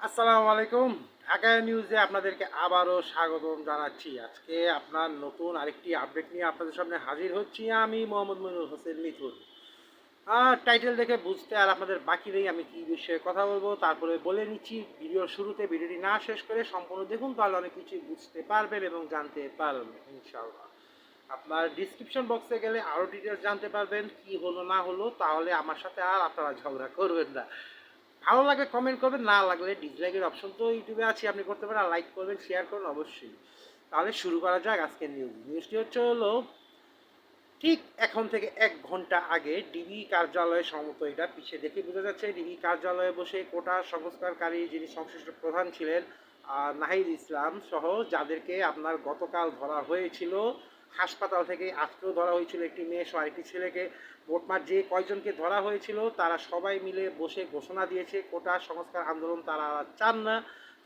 আসসালামু আলাইকুম। ঢাকা নিউজে আপনাদেরকে আবারও স্বাগতম জানাচ্ছি। আজকে আপনার নতুন আরেকটি আপডেট নিয়ে আপনাদের সামনে হাজির হচ্ছি আমি মোহাম্মদ মইনুল হোসেন মিথুন। টাইটেল দেখে বুঝতে আর আপনাদের বাকি নেই আমি কী বিষয়ে কথা বলবো। তারপরে বলে নিচ্ছি ভিডিওর শুরুতে, ভিডিওটি না শেষ করে সম্পূর্ণ দেখুন, তাহলে অনেক কিছুই বুঝতে পারবেন এবং জানতে পারবেন ইনশাআল্লাহ। আপনার ডিসক্রিপশন বক্সে গেলে আরও ডিটেলস জানতে পারবেন কী হলো না হলো, তাহলে আমার সাথে আর আপনারা ঝগড়া করবেন না। ভালো লাগলে কমেন্ট করবেন, না লাগলে ডিসলাইকের অপশন তো ইউটিউবে আছে, আপনি করতে পারেন। আর লাইক করবেন, শেয়ার করুন অবশ্যই। তাহলে শুরু করা যাক আজকের নিউজটি হলো ঠিক এখন থেকে 1 ঘন্টা আগে ডিবি কার্যালয়ে সম্ভবত, এটা পিছিয়ে দেখে বোঝা যাচ্ছে, ডিবি কার্যালয়ে বসে কোটা সংস্কারকারী যিনি সংশ্লিষ্ট প্রধান ছিলেন নাহিদ ইসলাম সহ যাদেরকে আপনার গতকাল ধরা হয়েছিল হাসপাতাল থেকে, আজকেও ধরা হয়েছিল একটি মেয়ে সহ আরেকটি ছেলেকে, মোটমাট যে কয়জনকে ধরা হয়েছিল তারা সবাই মিলে বসে ঘোষণা দিয়েছে কোটা সংস্কার আন্দোলন তারা চান না,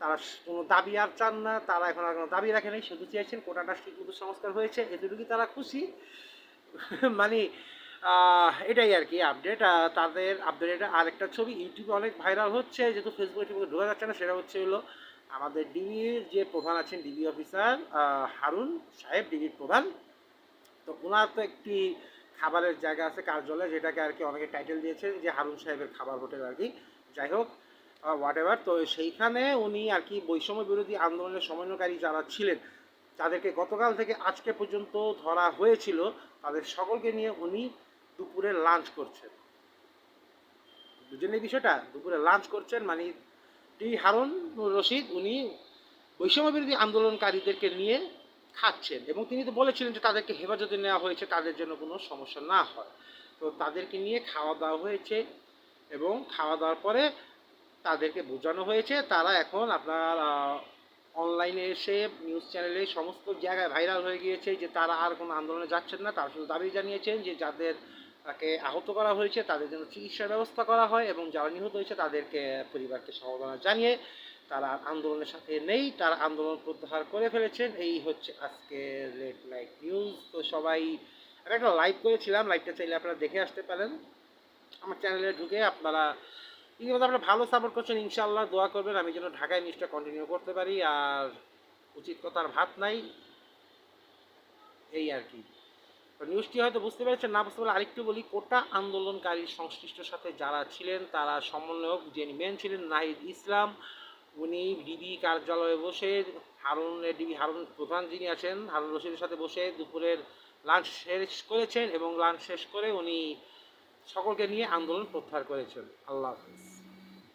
তারা কোনো দাবি আর চান না, তারা এখন আর কোনো দাবি রাখে নেই, শুধু চেয়েছেন কোটাটা ঠিকমতো সংস্কার হয়েছে, এতটুকুই তারা খুশি। মানে এটাই আর কি আপডেট। তাদের আপডেট আরেকটা ছবি ইউটিউবে অনেক ভাইরাল হচ্ছে, যেহেতু ফেসবুকে ঢোকা যাচ্ছে না, সেটা হচ্ছে আমাদের ডিবির যে প্রধান আছেন, ডিবি অফিসার হারুন সাহেব, ডিবির প্রধান। তো ওনার তো একটি খাবারের জায়গা আছে কার্যালয়, যেটাকে আর কি অনেকে টাইটেল দিয়েছেন যে হারুন সাহেবের খাবার হোটেল আর কি। যাই হোক, হোয়াট এভার, তো সেইখানে উনি আর কি বৈষম্য বিরোধী আন্দোলনের সমন্বয়কারী যারা ছিলেন তাদেরকে গতকাল থেকে আজকে পর্যন্ত ধরা হয়েছিল, তাদের সকলকে নিয়ে উনি দুপুরে লাঞ্চ করছেন। দুজনের বিষয়টা দুপুরে লাঞ্চ করছেন, মানে হারুন রশিদ উনি বৈষম্য বিরোধী আন্দোলনকারীদেরকে নিয়ে খাচ্ছেন, এবং তিনি তো বলেছিলেন যে তাদেরকে হেফাজতে নেওয়া হয়েছে তাদের জন্য কোনো সমস্যা না হয়। তো তাদেরকে নিয়ে খাওয়া দাওয়া হয়েছে, এবং খাওয়া দাওয়ার পরে তাদেরকে বোঝানো হয়েছে, তারা এখন আপনার অনলাইনে এসে নিউজ চ্যানেলে সমস্ত জায়গায় ভাইরাল হয়ে গিয়েছে যে তারা আর কোনো আন্দোলনে যাচ্ছেন না। তারা শুধু দাবি জানিয়েছেন যে যাদের তাকে আহত করা হয়েছে তাদের জন্য চিকিৎসার ব্যবস্থা করা হয়, এবং যারা নিহত হয়েছে তাদেরকে পরিবারকে সমবেদনা জানিয়ে তারা আন্দোলনের সাথে নেই, তারা আন্দোলন প্রত্যাহার করে ফেলেছেন। এই হচ্ছে আজকে লেট নাইট নিউজ। তো সবাই, আমি একটা লাইভ করেছিলাম, লাইভটা চাইলে আপনারা দেখে আসতে পারেন আমার চ্যানেলে ঢুকে। আপনারা ইতিমধ্যে আপনারা ভালো সাপোর্ট করছেন, ইনশাআল্লাহ দোয়া করবেন আমি যেন ঢাকায় নিউজটা কন্টিনিউ করতে পারি। আর উচিত কথার ভাত নাই, এই আর কি। তো নিউজটি হয়তো বুঝতে পেরেছেন, না বুঝতে পারলে আরেকটু বলি। কোটা আন্দোলনকারী সংশ্লিষ্টর সাথে যারা ছিলেন তারা সমন্বয়ক যিনি মেন ছিলেন নাহিদ ইসলাম, উনি ডিবি কার্যালয়ে বসে ডিবি হারুন প্রধান যিনি আছেন হারুন রশিদের সাথে বসে দুপুরের লাঞ্চ শেষ করেছেন, এবং লাঞ্চ শেষ করে উনি সকলকে নিয়ে আন্দোলন প্রত্যাহার করেছেন। আল্লাহ হাফিজ।